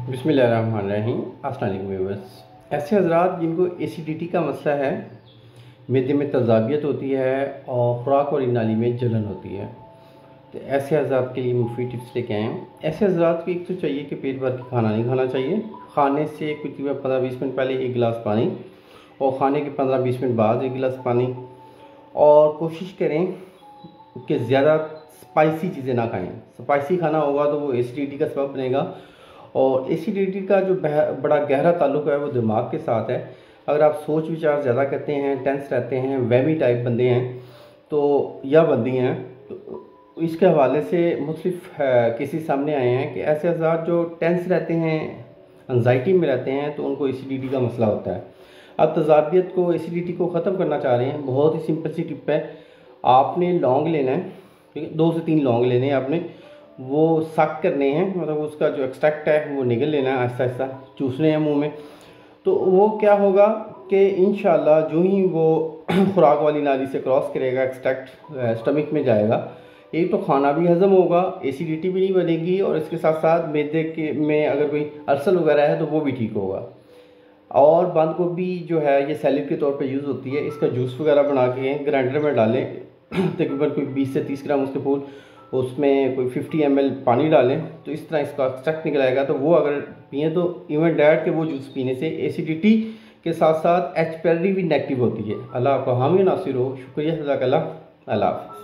बिस्मिल्लाहिर्रहमानिर्रहीम। अस्सलाम वालेकुम व्यूअर्स। ऐसे हज़रात जिनको एसिडिटी का मसला है, मैदे में तेज़ाबियत होती है और ख़ुराक वाली नाली में जलन होती है, तो ऐसे हज़रात के लिए मुफीद टिप्स लेके आए हैं। ऐसे हज़रात को एक तो चाहिए कि पेट भर के खाना नहीं खाना चाहिए। खाने से कुछ 15-20 मिनट पहले 1 गिलास पानी और खाने के 15-20 मिनट बाद 1 गिलास पानी। और कोशिश करें कि ज़्यादा स्पाइसी चीज़ें ना खाएं। स्पाइसी खाना होगा तो वो एसिडिटी का सबब बनेगा और एसिडिटी का जो बड़ा गहरा ताल्लुक है वो दिमाग के साथ है। अगर आप सोच विचार ज़्यादा करते हैं, टेंस रहते हैं, वहमी टाइप बंदे हैं तो या बंदी हैं, तो इसके हवाले से मुख्तलिफ केसेस सामने आए हैं कि ऐसे हज़रात जो टेंस रहते हैं, एंजाइटी में रहते हैं, तो उनको एसिडिटी का मसला होता है। अब तज़ाबियत को, एसिडिटी को ख़त्म करना चाह रहे हैं, बहुत ही सिंपल सी टिप है। आपने लौंग लेना है, ठीक है, 2 से 3 लौंग लेने हैं आपने, वो सक करने हैं, मतलब उसका जो एक्सट्रैक्ट है वो निगल लेना है, आहिस्ता आहिस्ता चूसने हैं मुंह में। तो वो क्या होगा कि इंशाल्लाह जो ही वो खुराक वाली नाली से क्रॉस करेगा, एक्सट्रैक्ट स्टमक में जाएगा, एक तो खाना भी हज़म होगा, एसिडिटी भी नहीं बनेगी और इसके साथ साथ मैदे के में अगर कोई अल्सर वगैरह है तो वो भी ठीक होगा। और बंद गोभी जो है ये सैलेड के तौर पे यूज़ होती है, इसका जूस वगैरह बना के ग्राइंडर में डालें तकरीबन कोई 20 से 30 ग्राम उसके फूल, उसमें कोई 50 ml पानी डालें, तो इस तरह इसका एक्सट्रैक्ट निकल आएगा। तो वो अगर पिए तो इवन डैट के वो जूस पीने से एसिडिटी के साथ साथ एच पैलरी भी नेगेटिव होती है। अल्लाह आपको हामी नासिर हो। शुक्रिया, जज़ाकल्लाह। अल्लाह हाफ़िज़।